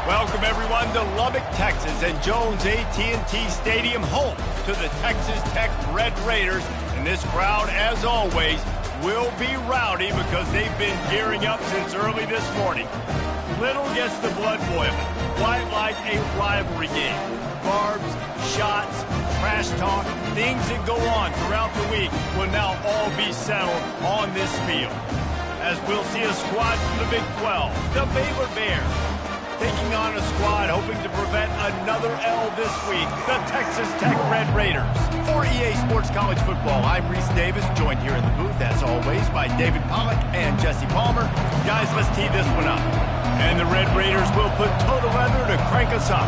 Welcome, everyone, to Lubbock, Texas, and Jones AT&T Stadium, home to the Texas Tech Red Raiders. And this crowd, as always, will be rowdy because they've been gearing up since early this morning. Little gets the blood boiling, quite like a rivalry game. Barbs, shots, trash talk, things that go on throughout the week will now all be settled on this field. As we'll see a squad from the Big 12, the Baylor Bears, taking on a squad hoping to prevent another L this week, the Texas Tech Red Raiders. For EA Sports College Football, I'm Reese Davis, joined here in the booth, as always, by David Pollack and Jesse Palmer. Guys, let's tee this one up. And the Red Raiders will put total leather to crank us up.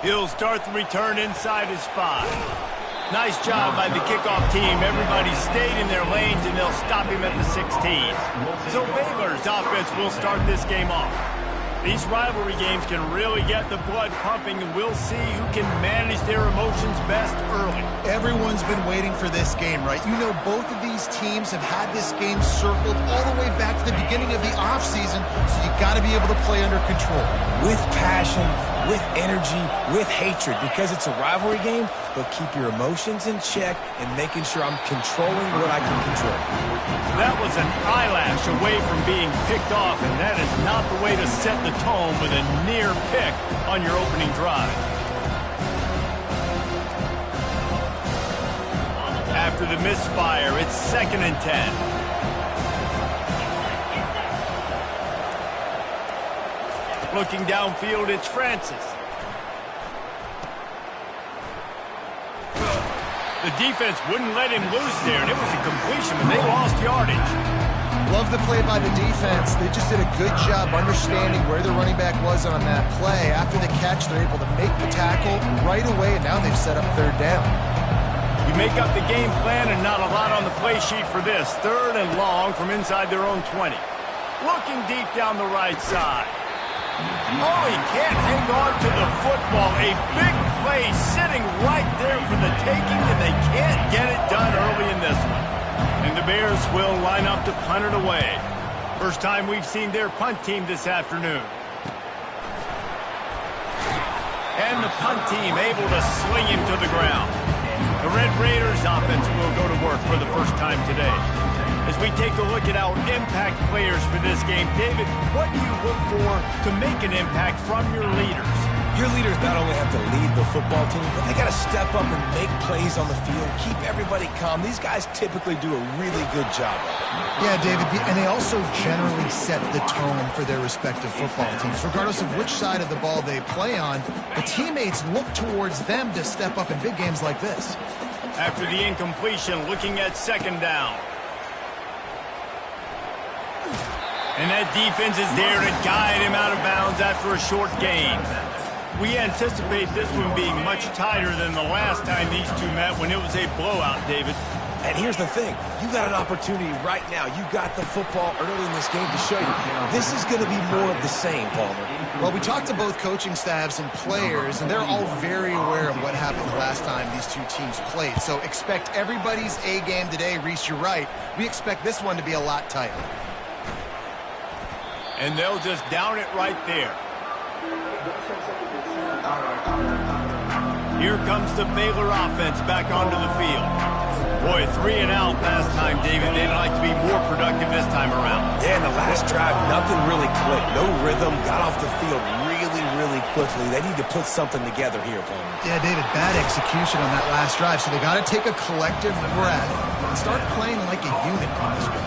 He'll start the return inside his 5. Nice job by the kickoff team. Everybody stayed in their lanes, and they'll stop him at the 16. So Baylor's offense will start this game off. These rivalry games can really get the blood pumping, and we'll see who can manage their emotions best early. Everyone's been waiting for this game, right? You know, both of these teams have had this game circled all the way back to the beginning of the offseason, so you got to be able to play under control. With passion, with energy, with hatred, because it's a rivalry game, but keep your emotions in check and making sure I'm controlling what I can control. That was an eyelash away from being picked off, and that is not the way to set the tone with a near pick on your opening drive. After the misfire, it's 2nd and 10. Looking downfield, it's Francis. The defense wouldn't let him loose there, and it was a completion, but they lost yardage. Love the play by the defense. They just did a good job understanding where the running back was on that play. After the catch, they're able to make the tackle right away, and now they've set up 3rd down. You make up the game plan, and not a lot on the play sheet for this. 3rd and long from inside their own 20. Looking deep down the right side. Oh, he can't hang on to the football. A big play sitting right there for the taking, and they can't get it done early in this one. And the Bears will line up to punt it away. First time we've seen their punt team this afternoon. And the punt team able to sling him to the ground. The Red Raiders offense will go to work for the first time today. As we take a look at our impact players for this game, David, what do you look for to make an impact from your leaders? Your leaders not only have to lead the football team, but they got to step up and make plays on the field, keep everybody calm. These guys typically do a really good job of it. Yeah, David, and they also generally set the tone for their respective football teams. Regardless of which side of the ball they play on, the teammates look towards them to step up in big games like this. After the incompletion, looking at 2nd down. And that defense is there to guide him out of bounds after a short gain. We anticipate this one being much tighter than the last time these two met when it was a blowout, David. And here's the thing. You got an opportunity right now. You got the football early in this game to show you. This is going to be more of the same, Palmer. Well, we talked to both coaching staffs and players, and they're all very aware of what happened last time these two teams played. So expect everybody's A game today. Reese, you're right. We expect this one to be a lot tighter. And they'll just down it right there. Here comes the Baylor offense back onto the field. Boy, 3 and out last time, David. They'd like to be more productive this time around. Yeah, in the last drive, nothing really clicked. No rhythm, got off the field really quickly. They need to put something together here, Palmer. Yeah, David, bad execution on that last drive, so they got to take a collective breath and start playing like a unit on this one.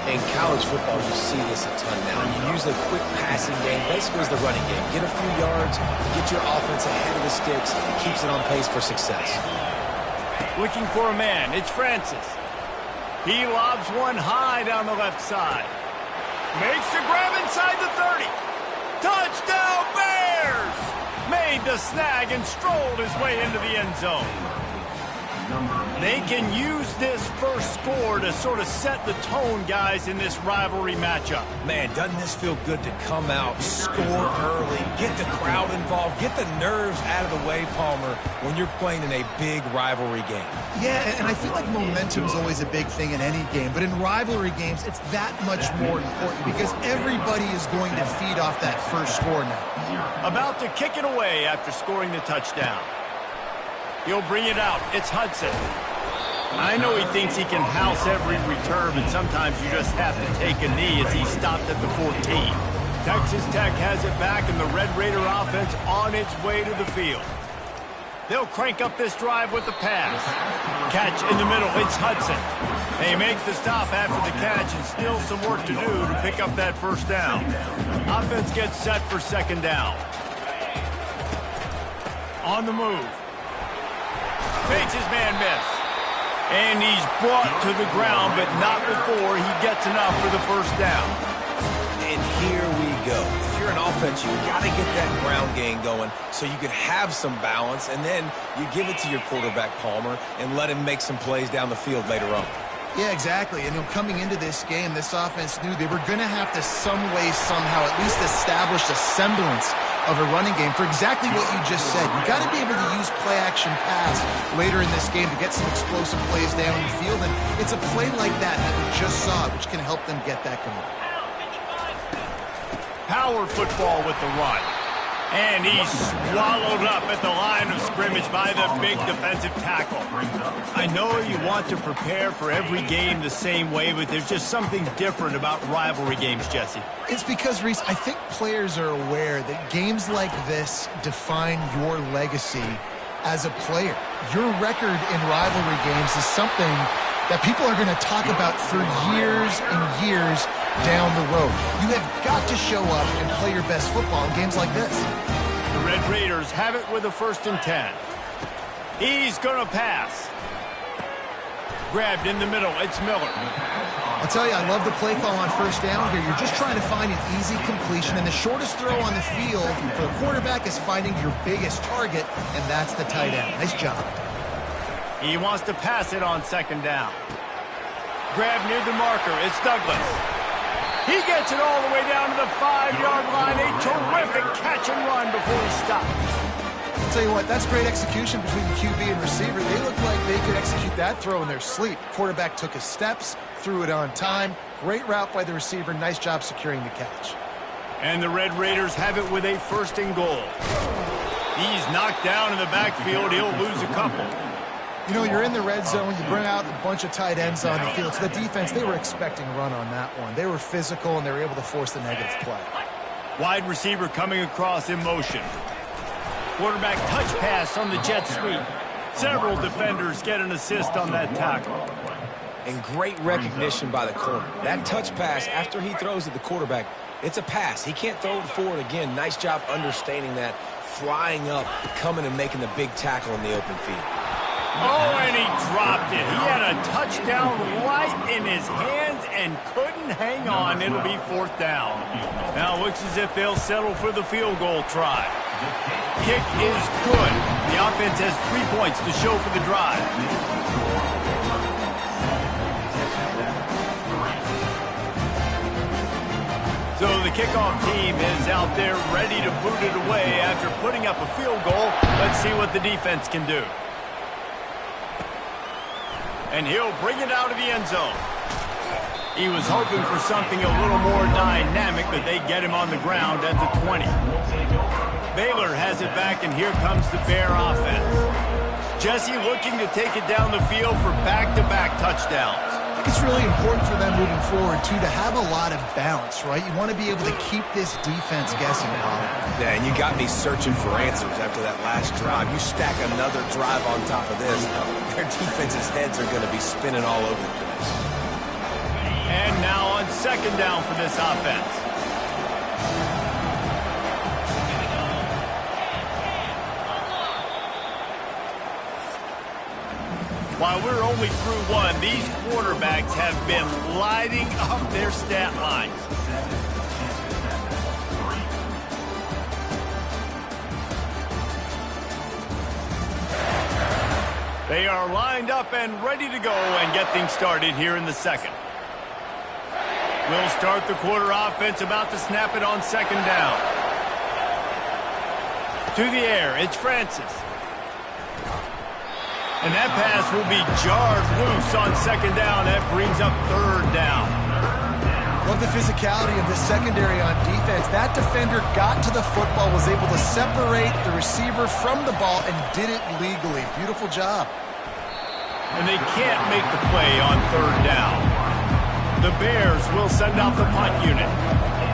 In college football, you see this a ton now. You use a quick passing game, basically as the running game. Get a few yards, get your offense ahead of the sticks, keeps it on pace for success. Looking for a man, it's Francis. He lobs one high down the left side. Makes the grab inside the 30. Touchdown Bears! Made the snag and strolled his way into the end zone. They can use this first score to sort of set the tone, guys, in this rivalry matchup. Man, doesn't this feel good to come out, score early, get the crowd involved, get the nerves out of the way, Palmer, when you're playing in a big rivalry game? Yeah, and I feel like momentum is always a big thing in any game, but in rivalry games, it's that much more important because everybody is going to feed off that first score now. About to kick it away after scoring the touchdown. He'll bring it out. It's Hudson. I know he thinks he can house every return, but sometimes you just have to take a knee as he stopped at the 14. Texas Tech has it back, and the Red Raider offense on its way to the field. They'll crank up this drive with the pass. Catch in the middle. It's Hudson. They make the stop after the catch, and still some work to do to pick up that first down. Offense gets set for second down. On the move. Fakes his man miss. And he's brought to the ground, but not before he gets enough for the first down. And here we go. If you're an offense, you got to get that ground game going so you can have some balance, and then you give it to your quarterback, Palmer, and let him make some plays down the field later on. Yeah, exactly. And coming into this game, this offense knew they were going to have to some way, somehow, at least establish a semblance of a running game for exactly what you just said. You got to be able to use play-action pass later in this game to get some explosive plays down the field, and it's a play like that we just saw, which can help them get that going. Power football with the run. And he's swallowed up at the line of scrimmage by the big defensive tackle. I know you want to prepare for every game the same way, but there's just something different about rivalry games, Jesse. It's because, Reese, I think players are aware that games like this define your legacy as a player. Your record in rivalry games is something that people are going to talk about for years and years down the road. You have got to show up and play your best football in games like this. The Red Raiders have it with a 1st and 10. He's going to pass. Grabbed in the middle. It's Miller. I'll tell you, I love the play call on first down here. You're just trying to find an easy completion, and the shortest throw on the field for the quarterback is finding your biggest target, and that's the tight end. Nice job. He wants to pass it on 2nd down. Grab near the marker. It's Douglas. He gets it all the way down to the 5-yard line. A terrific catch and run before he stops. I'll tell you what, that's great execution between the QB and receiver. They look like they could execute that throw in their sleep. Quarterback took his steps, threw it on time. Great route by the receiver. Nice job securing the catch. And the Red Raiders have it with a 1st and goal. He's knocked down in the backfield. He'll lose a couple. You know, you're in the red zone, you bring out a bunch of tight ends on the field. So the defense, they were expecting a run on that one. They were physical, and they were able to force the negative play. Wide receiver coming across in motion. Quarterback touch pass on the jet sweep. Several defenders get an assist on that tackle. And great recognition by the corner. That touch pass, after he throws at the quarterback, it's a pass. He can't throw it forward again. Nice job understanding that, flying up, coming and making the big tackle in the open field. Oh, and he dropped it. He had a touchdown right in his hands and couldn't hang on. It'll be 4th down. Now it looks as if they'll settle for the field goal try. Kick is good. The offense has 3 points to show for the drive. So the kickoff team is out there ready to boot it away after putting up a field goal. Let's see what the defense can do. And he'll bring it out of the end zone. He was hoping for something a little more dynamic, but they get him on the ground at the 20. Baylor has it back, and here comes the Bear offense. Jesse looking to take it down the field for back-to-back touchdowns. I think it's really important for them moving forward, too, to have a lot of balance, right? You want to be able to keep this defense guessing, Bob. Yeah, and you got me searching for answers after that last drive. You stack another drive on top of this, their defense's heads are going to be spinning all over the place. And now on 2nd down for this offense. While we're only through one, these quarterbacks have been lighting up their stat lines. They are lined up and ready to go and get things started here in the second. We'll start the quarter offense, about to snap it on second down. To the air, it's Francis. And that pass will be jarred loose on second down. That brings up third down. Love the physicality of the secondary on defense. That defender got to the football, was able to separate the receiver from the ball, and did it legally. Beautiful job. And they can't make the play on third down. The Bears will send out the punt unit.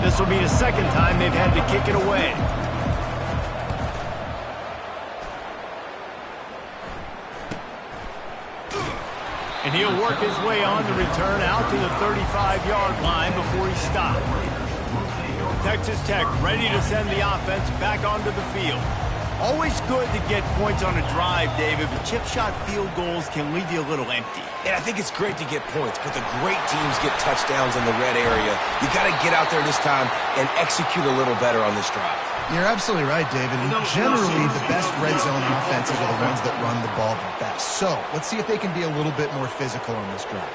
This will be the second time they've had to kick it away. And he'll work his way on the return out to the 35-yard line before he stopped. Texas Tech ready to send the offense back onto the field. Always good to get points on a drive, David, but chip shot field goals can leave you a little empty. And I think it's great to get points, but the great teams get touchdowns in the red area. You got to get out there this time and execute a little better on this drive. You're absolutely right, David. And generally, the best red zone offenses are the ones that run the ball the best. So let's see if they can be a little bit more physical on this drive.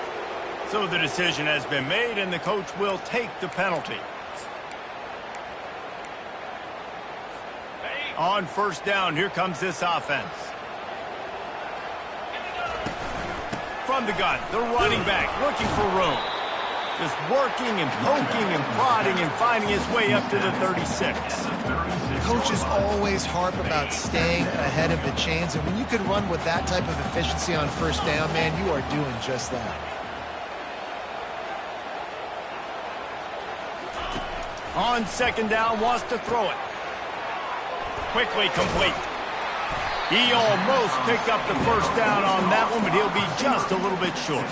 So the decision has been made, and the coach will take the penalty. On first down, here comes this offense. From the gun, the running back looking for room. Just working and poking and prodding and finding his way up to the 36. Coaches always harp about staying ahead of the chains, and when you can run with that type of efficiency on first down, man, you are doing just that. On second down, wants to throw it. Quickly complete. He almost picked up the first down on that one, but he'll be just a little bit short.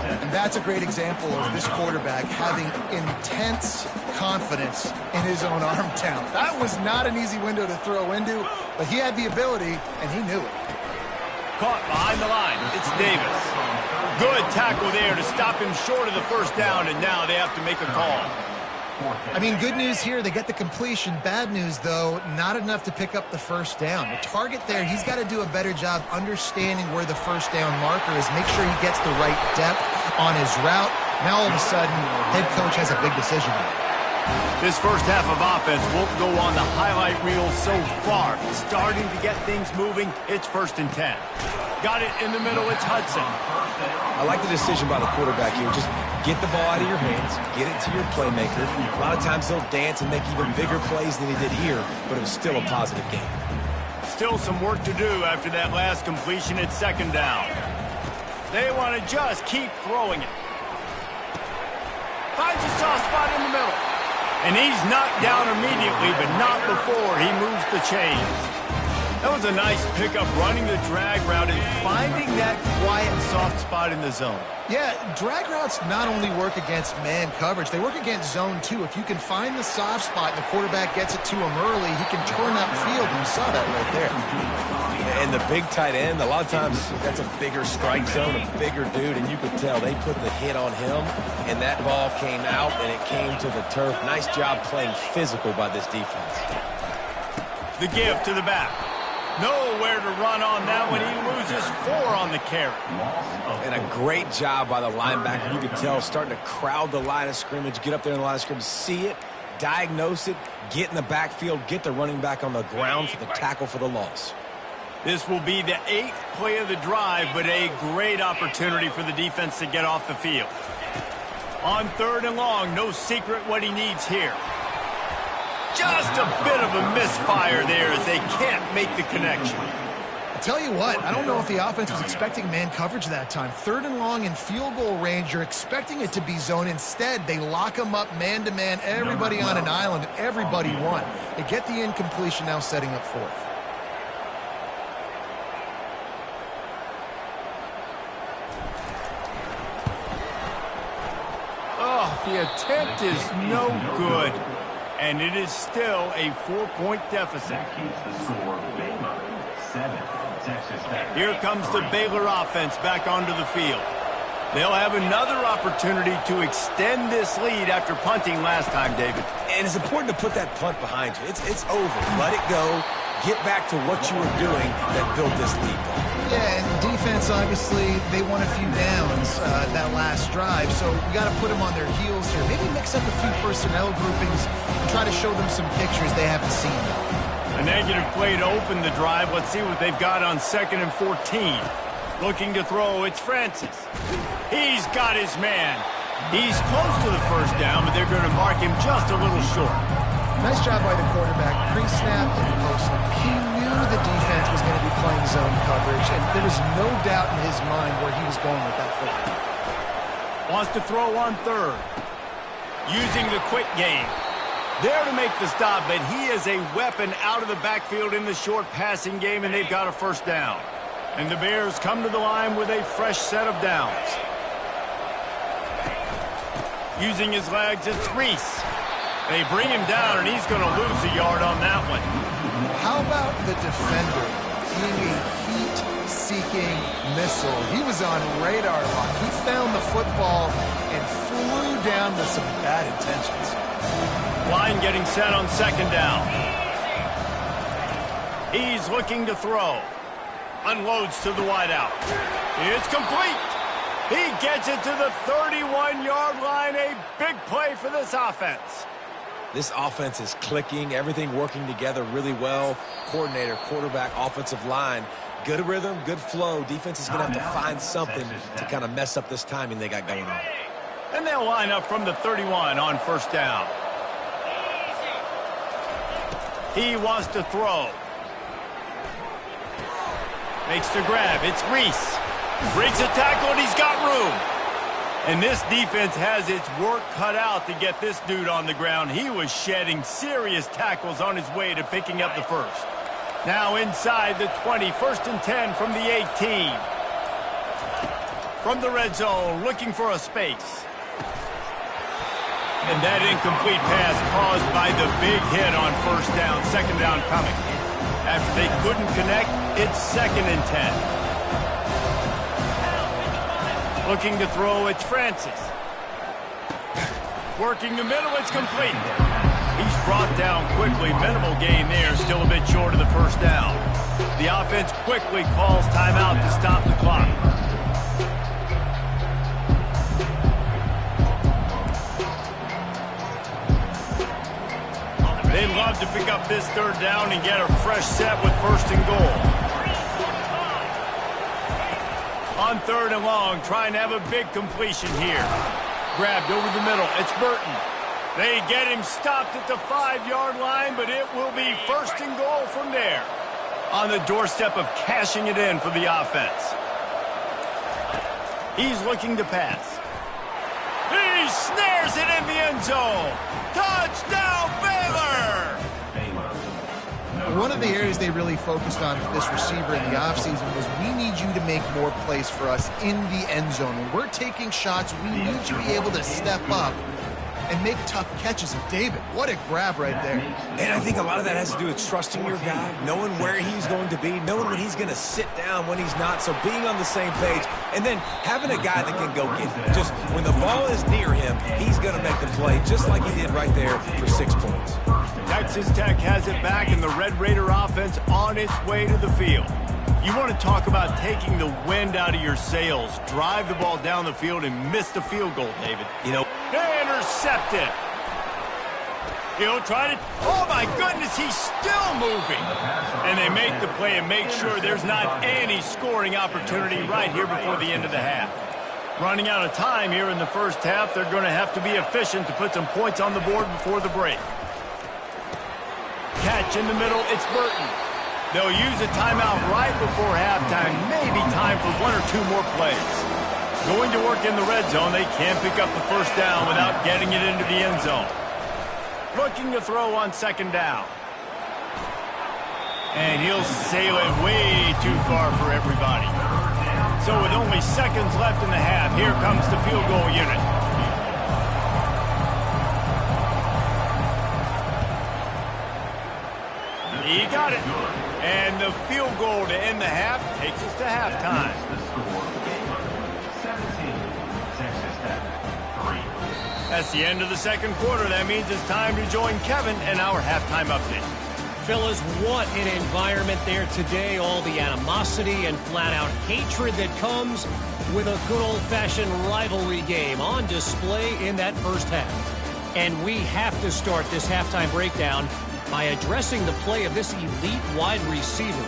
And that's a great example of this quarterback having intense confidence in his own arm talent. That was not an easy window to throw into, but he had the ability, and he knew it. Caught behind the line. It's Davis. Good tackle there to stop him short of the first down, and now they have to make a call. I mean, good news here, they get the completion. Bad news, though, not enough to pick up the first down. The target there, he's got to do a better job understanding where the first down marker is, make sure he gets the right depth on his route. Now, all of a sudden, head coach has a big decision. This first half of offense won't go on the highlight reel so far. Starting to get things moving, it's 1st and 10. Got it in the middle, it's Hudson. I like the decision by the quarterback here. Just get the ball out of your hands, get it to your playmaker. A lot of times he'll dance and make even bigger plays than he did here, but it was still a positive game. Still some work to do after that last completion at second down. They want to just keep throwing it. Finds a soft spot in the middle. And he's knocked down immediately, but not before he moves the chains. That was a nice pickup, running the drag route and finding that quiet, soft spot in the zone. Yeah, drag routes not only work against man coverage, they work against zone too. If you can find the soft spot and the quarterback gets it to him early, he can turn that field, and you saw that right there. And the big tight end, a lot of times that's a bigger strike zone, a bigger dude, and you could tell they put the hit on him, and that ball came out, and it came to the turf. Nice job playing physical by this defense. The give to the back. Nowhere to run on that one. He loses 4 on the carry. And a great job by the linebacker. You could tell starting to crowd the line of scrimmage, get up there in the line of scrimmage, see it, diagnose it, get in the backfield, get the running back on the ground for the tackle for the loss. This will be the 8th play of the drive, but a great opportunity for the defense to get off the field. On 3rd and long, no secret what he needs here. Just a bit of a misfire there as they can't make the connection. I'll tell you what, I don't know if the offense was expecting man coverage that time. 3rd and long in field goal range, you're expecting it to be zone. Instead, they lock them up man-to-man, everybody on an island, and everybody won. They get the incompletion, now setting up 4th. Oh, the attempt is no good. And it is still a 4-point deficit. Here comes the Baylor offense back onto the field. They'll have another opportunity to extend this lead after punting last time, David. And it's important to put that punt behind you. It's over. Let it go. get back to what you were doing that built this lead. Yeah, and defense, obviously, they won a few downs that last drive, so we got to put them on their heels here. Maybe mix up a few personnel groupings and try to show them some pictures they haven't seen. A negative play to open the drive. Let's see what they've got on 2nd and 14. Looking to throw, it's Francis. He's got his man. He's close to the first down, but they're going to mark him just a little short. Nice job by the quarterback, pre-snap and post-snap. He knew the defense was going to be playing zone coverage, and there was no doubt in his mind where he was going with that football. Wants to throw on 3rd. Using the quick game. There to make the stop, but he is a weapon out of the backfield in the short passing game, and they've got a first down. And the Bears come to the line with a fresh set of downs. Using his legs, it's Reese. They bring him down, and he's going to lose a yard on that one. How about the defender being a heat-seeking missile? He was on radar lock. He found the football and flew down with some bad intentions. Line getting set on 2nd down. He's looking to throw. Unloads to the wideout. It's complete. He gets it to the 31-yard line. A big play for this offense. This offense is clicking, everything working together really well. Coordinator, quarterback, offensive line. Good rhythm, good flow. Defense is going to have to find something to kind of mess up this timing they got going on. And they'll line up from the 31 on 1st down. He wants to throw. Makes the grab. It's Reese. Breaks a tackle, and he's got room. And this defense has its work cut out to get this dude on the ground. He was shedding serious tackles on his way to picking up the first. Now inside the 20, 1st and 10 from the 18. From the red zone, looking for a space. And that incomplete pass caused by the big hit on 1st down, 2nd down coming. After they couldn't connect, it's 2nd and 10. Looking to throw, it's Francis. Working the middle, it's complete. He's brought down quickly. Minimal gain there, still a bit short of the 1st down. The offense quickly calls timeout to stop the clock. They'd love to pick up this 3rd down and get a fresh set with 1st and goal. On 3rd and long, trying to have a big completion here. Grabbed over the middle. It's Burton. They get him stopped at the 5-yard line, but it will be 1st and goal from there. On the doorstep of cashing it in for the offense. He's looking to pass. He snares it in the end zone. Touchdown, Baylor! One of the areas they really focused on with this receiver in the offseason was we need you to make more plays for us in the end zone. When we're taking shots, we need you to be able to step up and make tough catches. And David, what a grab right there. And I think a lot of that has to do with trusting your guy, knowing where he's going to be, knowing when he's going to sit down, when he's not, so being on the same page, and then having a guy that can go get it. Just when the ball is near him, he's going to make the play, just like he did right there for 6 points. Texas Tech has it back, and the Red Raider offense on its way to the field. You want to talk about taking the wind out of your sails. Drive the ball down the field and miss the field goal, David. You know, intercepted. He'll try to... Oh, my goodness, he's still moving. And they make the play and make sure there's not any scoring opportunity right here before the end of the half. Running out of time here in the first half, they're going to have to be efficient to put some points on the board before the break. Catch in the middle, it's Burton. They'll use a timeout right before halftime, maybe time for 1 or 2 more plays. Going to work in the red zone, they can't pick up the first down without getting it into the end zone. Looking to throw on 2nd down. And he'll sail it way too far for everybody. So with only seconds left in the half, here comes the field goal unit. He got it. And the field goal to end the half takes us to halftime. That's the end of the second quarter. That means it's time to join Kevin in our halftime update. Fellas, what an environment there today. All the animosity and flat-out hatred that comes with a good old-fashioned rivalry game on display in that first half. And we have to start this halftime breakdown by addressing the play of this elite wide receiver.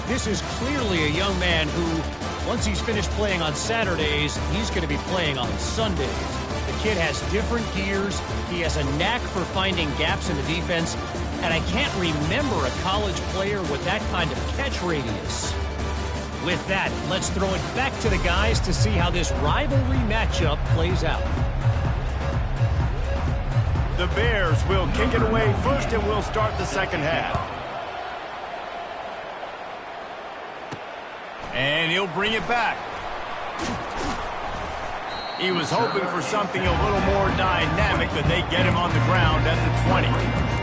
This is clearly a young man who, once he's finished playing on Saturdays, he's going to be playing on Sundays. The kid has different gears. He has a knack for finding gaps in the defense. And I can't remember a college player with that kind of catch radius. With that, let's throw it back to the guys to see how this rivalry matchup plays out. The Bears will kick it away first, and we'll start the second half. And he'll bring it back. He was hoping for something a little more dynamic, but they get him on the ground at the 20.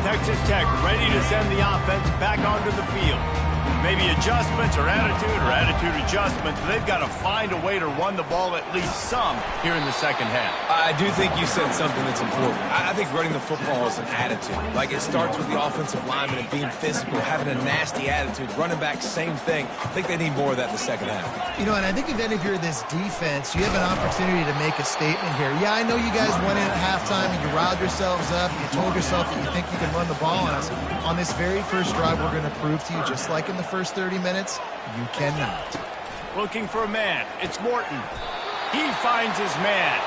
Texas Tech ready to send the offense back onto the field. Maybe adjustments or attitude adjustments, but they've got to find a way to run the ball at least some here in the second half. I do think you said something that's important. I think running the football is an attitude. Like, it starts with the offensive lineman and being physical, having a nasty attitude. Running back, same thing. I think they need more of that in the second half. You know, and I think if you're this defense, you have an opportunity to make a statement here. Yeah, I know you guys went in at halftime and you riled yourselves up. You told yourself that you think you can run the ball on us. On this very first drive, we're going to prove to you, just like in the first 30 minutes, you cannot. Looking for a man. It's Morton. He finds his man.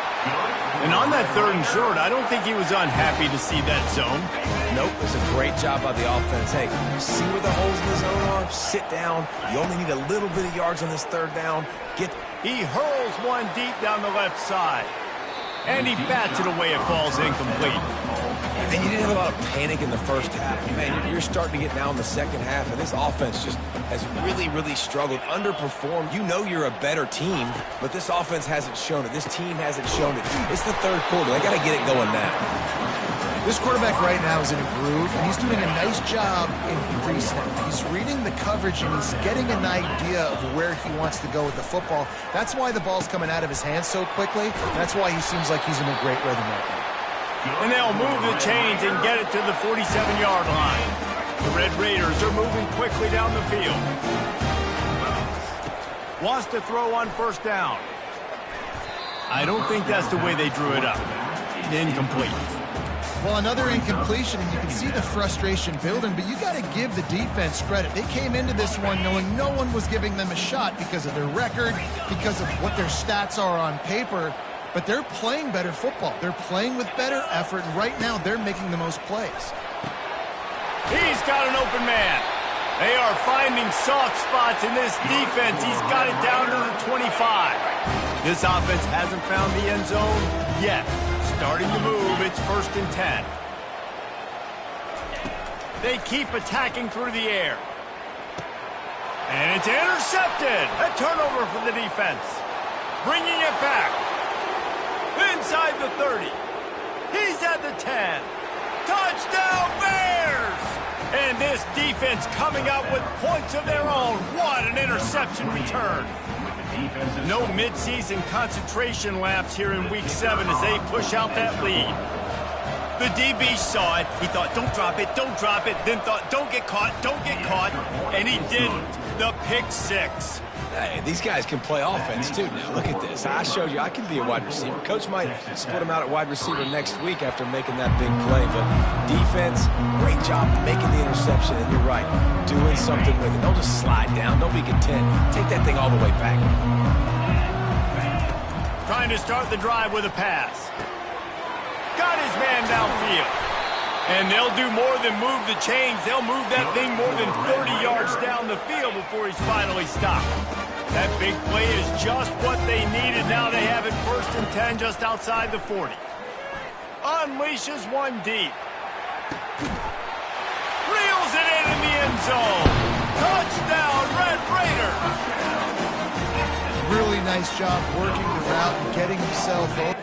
And on that 3rd and short, I don't think he was unhappy to see that zone. Nope, it's a great job by the offense. Hey, see where the holes in the zone are? Sit down. You only need a little bit of yards on this 3rd down. He hurls one deep down the left side. And he bats it away. It falls incomplete. And you didn't have a lot of panic in the first half. Man, you're starting to get now in the second half, and this offense just has really struggled, underperformed. You know you're a better team, but this offense hasn't shown it. This team hasn't shown it. It's the 3rd quarter. They got to get it going now. This quarterback right now is in a groove, and he's doing a nice job in pre-snap. He's reading the coverage, and he's getting an idea of where he wants to go with the football. That's why the ball's coming out of his hands so quickly. That's why he seems like he's in a great rhythm right now. And they'll move the chains and get it to the 47-yard line. The Red Raiders are moving quickly down the field. Wants to throw on 1st down. I don't think that's the way they drew it up. Incomplete. Well, another incompletion, and you can see the frustration building, but you got to give the defense credit. They came into this one knowing no one was giving them a shot because of their record, because of what their stats are on paper. But they're playing better football. They're playing with better effort, and right now they're making the most plays. He's got an open man. They are finding soft spots in this defense. He's got it down to the 25. This offense hasn't found the end zone yet. Starting to move, it's 1st and 10. They keep attacking through the air. And it's intercepted. A turnover for the defense. Bringing it back. Inside the 30. He's at the 10. Touchdown Bears! And this defense coming up with points of their own. What an interception return. No midseason concentration lapse here in Week 7 as they push out that lead. The DB saw it. He thought, don't drop it, don't drop it. Then thought, don't get caught, don't get caught. And he didn't. The pick 6. Hey, these guys can play offense, too. Now, look at this. I showed you I can be a wide receiver. Coach might split him out at wide receiver next week after making that big play. But defense, great job making the interception. And you're right, doing something with it. Don't just slide down. Don't be content. Take that thing all the way back. Trying to start the drive with a pass. Got his man downfield. And they'll do more than move the chains. They'll move that thing more than 30 yards down the field before he's finally stopped. That big play is just what they needed. Now they have it 1st and 10 just outside the 40. Unleashes one deep. Reels it in the end zone. Touchdown, Red Raiders. Really nice job working the route and getting himself over.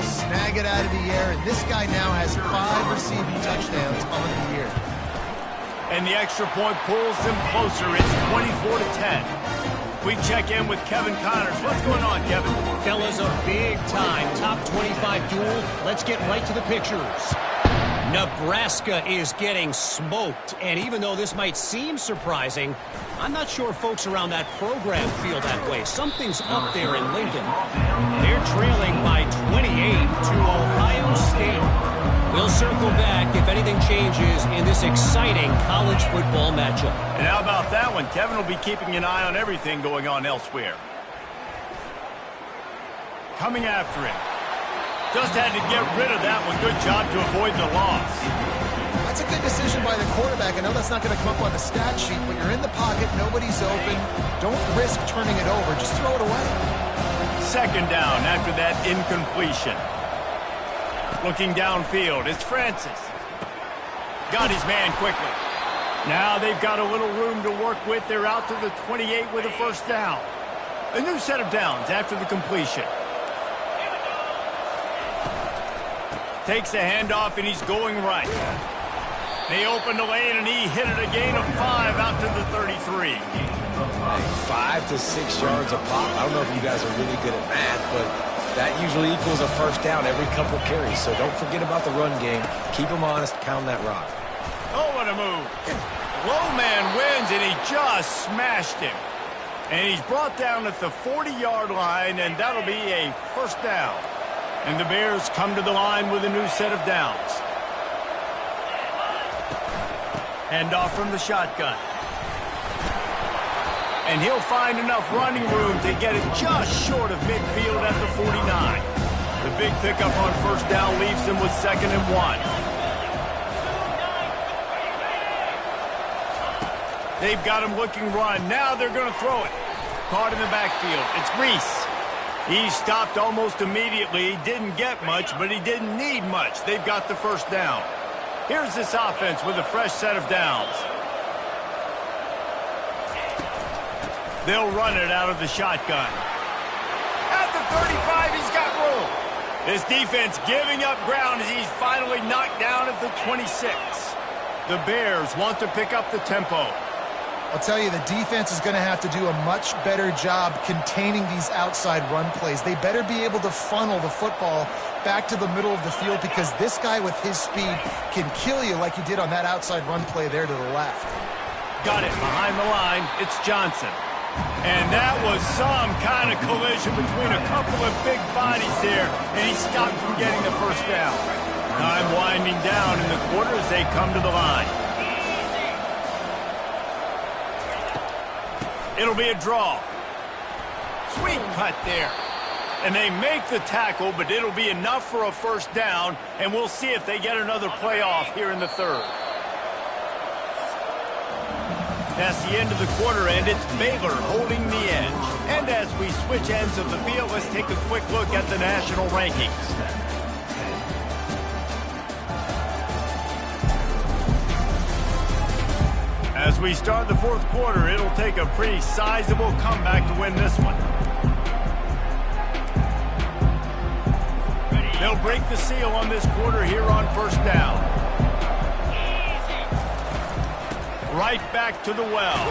football, snag it out of the air, and this guy now has 5 receiving touchdowns on the year. And the extra point pulls them closer. It's 24-10. We check in with Kevin Connors. What's going on, Kevin? Fellas, a big-time top 25 duel. Let's get right to the pictures. Nebraska is getting smoked, and even though this might seem surprising, I'm not sure folks around that program feel that way. Something's up there in Lincoln. They're trailing by 28 to Ohio State. We'll circle back if anything changes in this exciting college football matchup. And how about that one? Kevin will be keeping an eye on everything going on elsewhere. Coming after him. Just had to get rid of that one. Good job to avoid the loss. That's a good decision by the quarterback. I know that's not going to come up on the stat sheet, but you're in the pocket, nobody's open. Don't risk turning it over. Just throw it away. Second down after that incompletion. Looking downfield, it's Francis. Got his man quickly. Now they've got a little room to work with. They're out to the 28 with a first down. A new set of downs after the completion. Takes the handoff, and he's going right. They open the lane, and he hit it a gain of 5 out to the 33. 5 to 6 yards a pop. I don't know if you guys are really good at math, but that usually equals a first down every couple carries. So don't forget about the run game. Keep them honest. Pound that rock. Oh, what a move. Low man wins, and he just smashed him. And he's brought down at the 40-yard line, and that'll be a first down. And the Bears come to the line with a new set of downs. Handoff from the shotgun. And he'll find enough running room to get it just short of midfield at the 49. The big pickup on first down leaves them with 2nd and 1. They've got him looking run. Now they're going to throw it. Caught in the backfield. It's Reese. He stopped almost immediately. He didn't get much, but he didn't need much. They've got the first down. Here's this offense with a fresh set of downs. They'll run it out of the shotgun. At the 35, he's got room. This defense giving up ground as he's finally knocked down at the 26. The Bears want to pick up the tempo. I'll tell you, the defense is going to have to do a much better job containing these outside run plays. They better be able to funnel the football back to the middle of the field, because this guy with his speed can kill you like he did on that outside run play there to the left. Got it behind the line. It's Johnson. And that was some kind of collision between a couple of big bodies there, and he stopped from getting the first down. Time winding down in the quarter as they come to the line. It'll be a draw. Sweet cut there. And they make the tackle, but it'll be enough for a first down, and we'll see if they get another playoff here in the third. That's the end of the quarter, and it's Baylor holding the edge. And as we switch ends of the field, let's take a quick look at the national rankings. As we start the fourth quarter, it'll take a pretty sizable comeback to win this one. They'll break the seal on this quarter here on first down. Right back to the well.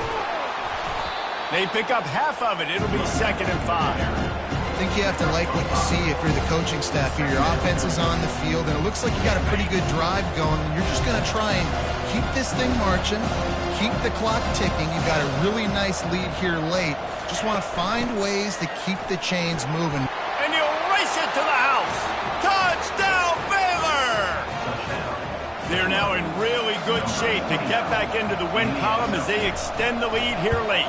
They pick up half of it. It'll be 2nd and 5. I think you have to like what you see if you're the coaching staff here. Your offense is on the field, and it looks like you got a pretty good drive going. And you're just going to try and keep this thing marching, keep the clock ticking. You've got a really nice lead here late. Just want to find ways to keep the chains moving. And you'll race it to the house. Touchdown, Baylor! They're now in really good shape to get back into the win column as they extend the lead here late.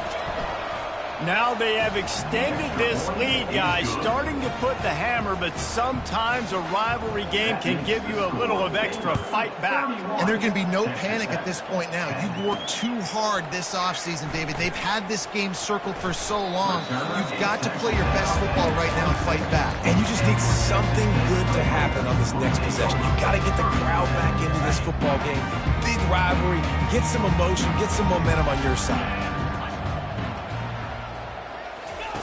Now they have extended this lead, guys, starting to put the hammer, but sometimes a rivalry game can give you a little of extra fight back. And there can be no panic at this point now. You've worked too hard this offseason, David. They've had this game circled for so long. You've got to play your best football right now and fight back. And you just need something good to happen on this next possession. You got to get the crowd back into this football game. Big rivalry. Get some emotion. Get some momentum on your side.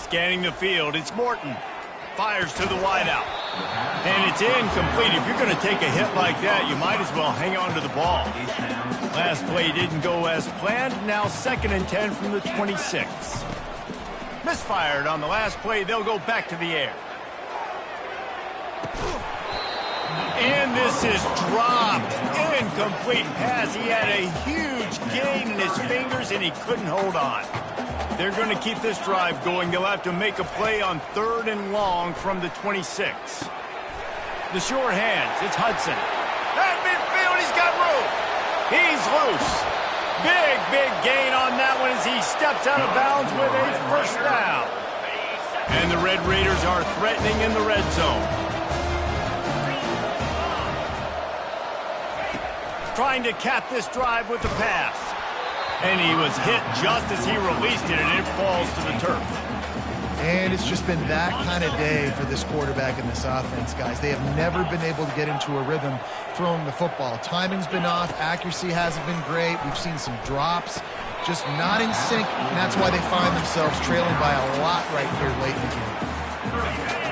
Scanning the field, it's Morton. Fires to the wideout. And it's incomplete. If you're going to take a hit like that, you might as well hang on to the ball. Last play didn't go as planned. Now 2nd and 10 from the 26. Misfired on the last play. They'll go back to the air. And this is dropped. Incomplete pass. He had a huge gain in his fingers, and he couldn't hold on. They're going to keep this drive going. They'll have to make a play on 3rd and long from the 26. The sure hands. It's Hudson. At midfield, he's got room. He's loose. Big gain on that one as he steps out of bounds with a first down. And the Red Raiders are threatening in the red zone. Trying to cap this drive with the pass. And he was hit just as he released it, and it falls to the turf. And it's just been that kind of day for this quarterback and this offense, guys. They have never been able to get into a rhythm throwing the football. Timing's been off. Accuracy hasn't been great. We've seen some drops. Just not in sync, and that's why they find themselves trailing by a lot right here late in the game.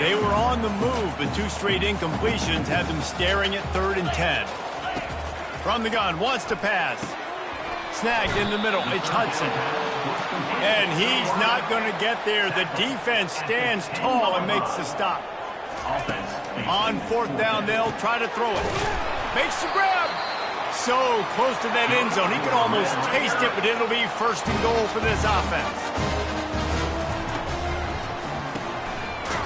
They were on the move, but 2 straight incompletions had them staring at 3rd and 10. From the gun, wants to pass. Snagged in the middle. It's Hudson. And he's not going to get there. The defense stands tall and makes the stop. On 4th down, they'll try to throw it. Makes the grab. So close to that end zone. He can almost taste it, but it'll be 1st and goal for this offense.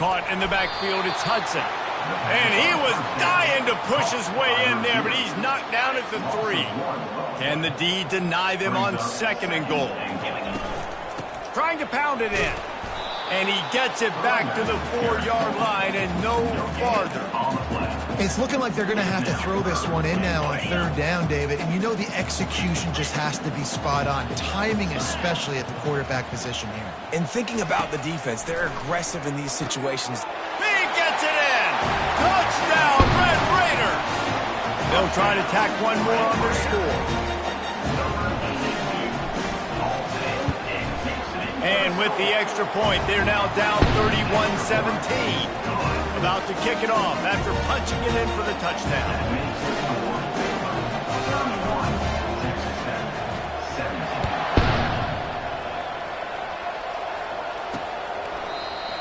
Caught in the backfield, it's Hudson. And he was dying to push his way in there, but he's knocked down at the 3. Can the D deny them on 2nd and goal? Trying to pound it in. And he gets it back to the 4-yard line and no farther. It's looking like they're going to have to throw this one in now on 3rd down, David. And you know the execution just has to be spot on. Timing especially at the quarterback position here. And thinking about the defense, they're aggressive in these situations. He gets it in! Touchdown, Red Raiders! They'll try to tack one more on their score. And with the extra point, they're now down 31-17. About to kick it off after punching it in for the touchdown.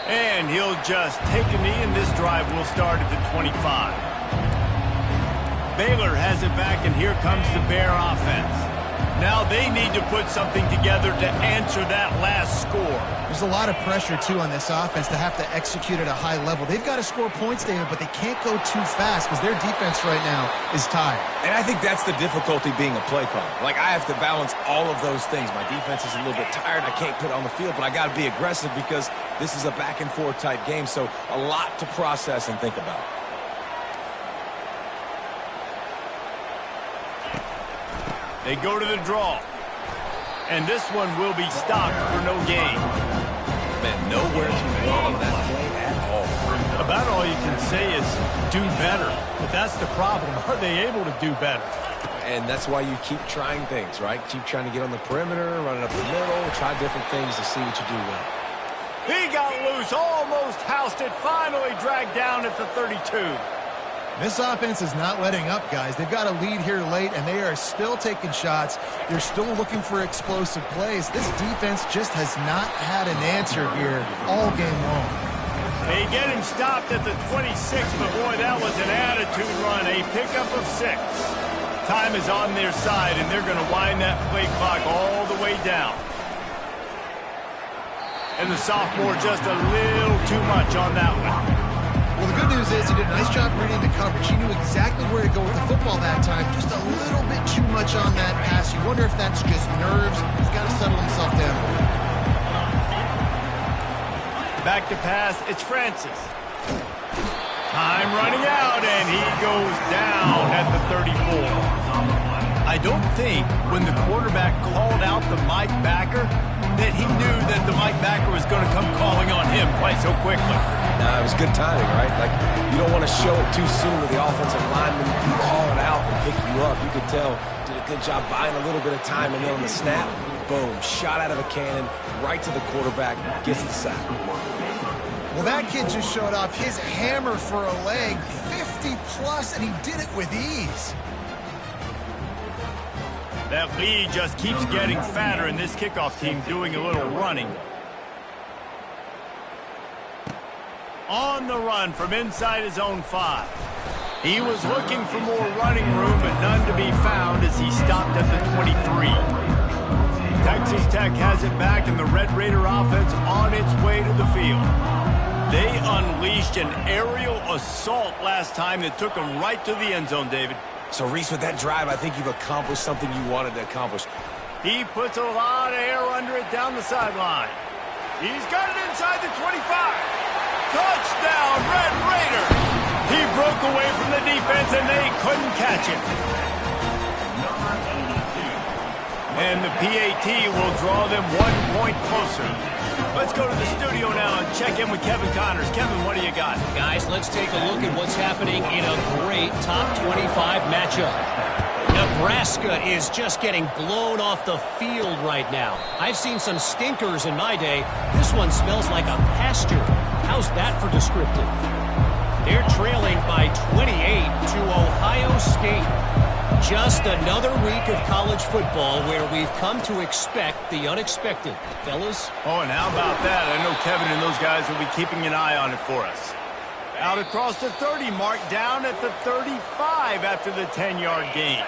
And he'll just take a knee, and this drive will start at the 25. Baylor has it back, and here comes the Bear offense. Now they need to put something together to answer that last score. There's a lot of pressure, too, on this offense to have to execute at a high level. They've got to score points, David, but they can't go too fast because their defense right now is tired. And I think that's the difficulty being a play caller. Like, I have to balance all of those things. My defense is a little bit tired. I can't put it on the field, but I got to be aggressive because this is a back-and-forth type game, so a lot to process and think about. They go to the draw. And this one will be stopped for no gain. Man, nowhere to run on that play at all. About all you can say is do better. But that's the problem. Are they able to do better? And that's why you keep trying things, right? Keep trying to get on the perimeter, running up the middle, try different things to see what you do well. He got loose, almost housed it, finally dragged down at the 32. This offense is not letting up, guys. They've got a lead here late, and they are still taking shots. They're still looking for explosive plays. This defense just has not had an answer here all game long. They get him stopped at the 26, but boy, that was an attitude run, a pickup of 6. Time is on their side, and they're going to wind that play clock all the way down. And the sophomore just a little too much on that one. Well, the good news is he did a nice job reading the coverage. He knew exactly where to go with the football that time. Just a little bit too much on that pass. You wonder if that's just nerves. He's got to settle himself down. Back to pass. It's Francis. Time running out, and he goes down at the 34. I don't think when the quarterback called out the Mike backer that he knew that the Mike backer was going to come calling on him quite so quickly. Nah, it was good timing, right? Like, you don't want to show it too soon with the offensive lineman call it out and pick you up. You could tell, did a good job buying a little bit of time, and then on the snap, boom, shot out of a cannon, right to the quarterback, gets the sack. Well, that kid just showed off his hammer for a leg, 50+, and he did it with ease. That lead just keeps getting fatter, and this kickoff team doing a little running. On the run from inside his own 5. He was looking for more running room, but none to be found as he stopped at the 23. Texas Tech has it back, and the Red Raider offense on its way to the field. They unleashed an aerial assault last time that took them right to the end zone, David. So, Reese, with that drive, I think you've accomplished something you wanted to accomplish. He puts a lot of air under it down the sideline. He's got it inside the 25. Touchdown, Red Raiders! He broke away from the defense, and they couldn't catch him. And the PAT will draw them 1 point closer. Let's go to the studio now and check in with Kevin Connors. Kevin, what do you got? Guys, let's take a look at what's happening in a great top 25 matchup. Nebraska is just getting blown off the field right now. I've seen some stinkers in my day. This one smells like a pasture. How's that for descriptive? They're trailing by 28 to Ohio State. Just another week of college football where we've come to expect the unexpected. Fellas? Oh, and how about that? I know Kevin and those guys will be keeping an eye on it for us. Out across the 30 mark, down at the 35 after the 10-yard gain.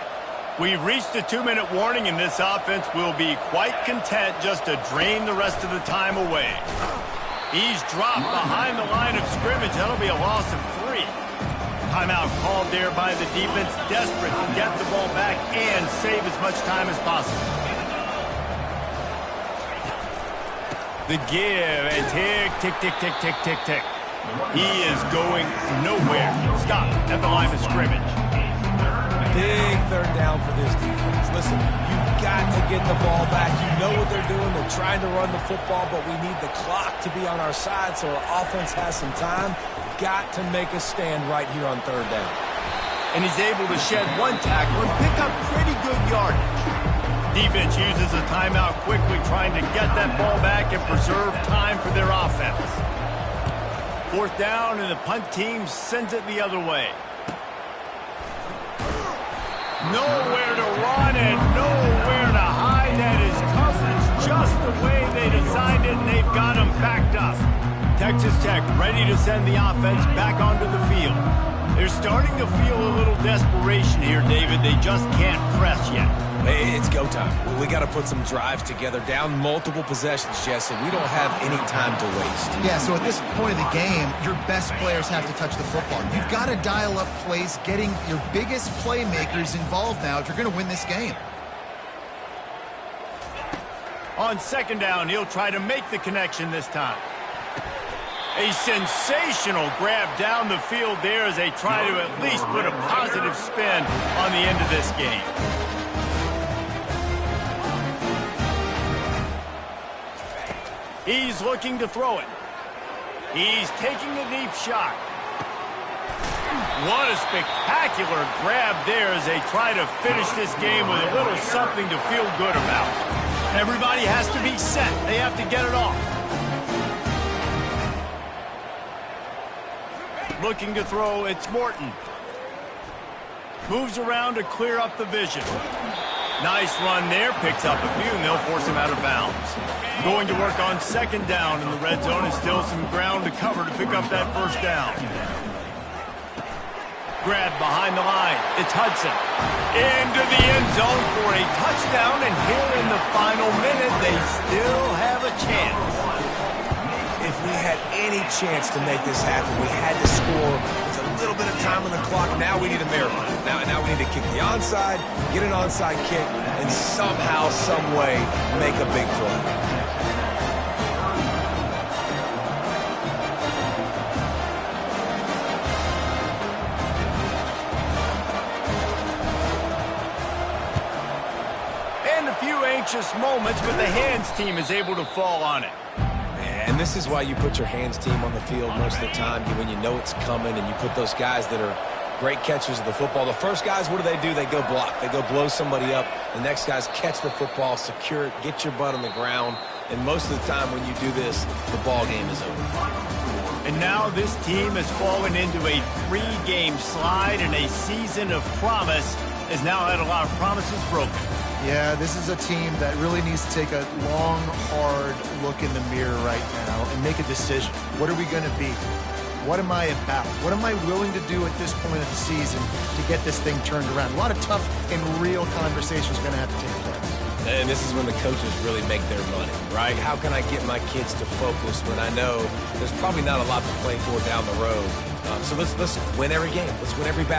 We've reached the 2-minute warning, and this offense will be quite content just to drain the rest of the time away. He's dropped behind the line of scrimmage. That'll be a loss of 3. Timeout called there by the defense, desperate to get the ball back and save as much time as possible. The give, and tick, tick, tick, tick, tick, tick, tick. He is going nowhere. Stop at the line of scrimmage. Big third down for this defense. Listen, you've got to get the ball back. You know what they're doing. They're trying to run the football, but we need the clock to be on our side so our offense has some time. Got to make a stand right here on third down. And he's able to shed 1 tackle and pick up pretty good yardage. Defense uses a timeout quickly, trying to get that ball back and preserve time for their offense. 4th down, and the punt team sends it the other way. Nowhere to run and nowhere to hide. That is coverage just the way they designed it, and they've got them backed up. Texas Tech ready to send the offense back onto the field. They're starting to feel a little desperation here, David. They just can't press yet. Hey, it's go time. We got to put some drives together, down multiple possessions, Jesse. We don't have any time to waste. Yeah, so at this point of the game, your best players have to touch the football. You've got to dial up plays, getting your biggest playmakers involved now if you're going to win this game. On 2nd down, he'll try to make the connection this time. A sensational grab down the field there as they try to at least put a positive spin on the end of this game. He's looking to throw it. He's taking a deep shot. What a spectacular grab there as they try to finish this game with a little something to feel good about. Everybody has to be set. They have to get it off. Looking to throw, it's Morton. Moves around to clear up the vision. Nice run there, picks up a few, and they'll force him out of bounds. Going to work on 2nd down in the red zone, and still some ground to cover to pick up that 1st down. Grab behind the line, it's Hudson. Into the end zone for a touchdown, and here in the final minute, they still have a chance. If we had any chance to make this happen, we had to score with a little bit of time on the clock. Now we need a miracle. Now we need to kick the onside, get an onside kick, and somehow, some way, make a big play. And a few anxious moments, but the hands team is able to fall on it. And this is why you put your hands team on the field most of the time, when you know it's coming, and you put those guys that are great catchers of the football. The first guys, what do? They go block. They go blow somebody up. The next guys catch the football, secure it, get your butt on the ground. And most of the time when you do this, the ball game is over. And now this team has fallen into a 3-game slide, and a season of promise has now had a lot of promises broken. Yeah, this is a team that really needs to take a long, hard look in the mirror right now and make a decision. What are we going to be? What am I about? What am I willing to do at this point of the season to get this thing turned around? A lot of tough and real conversations are going to have to take place. And this is when the coaches really make their money, right? How can I get my kids to focus when I know there's probably not a lot to play for down the road? So let's win every game. Let's win every battle.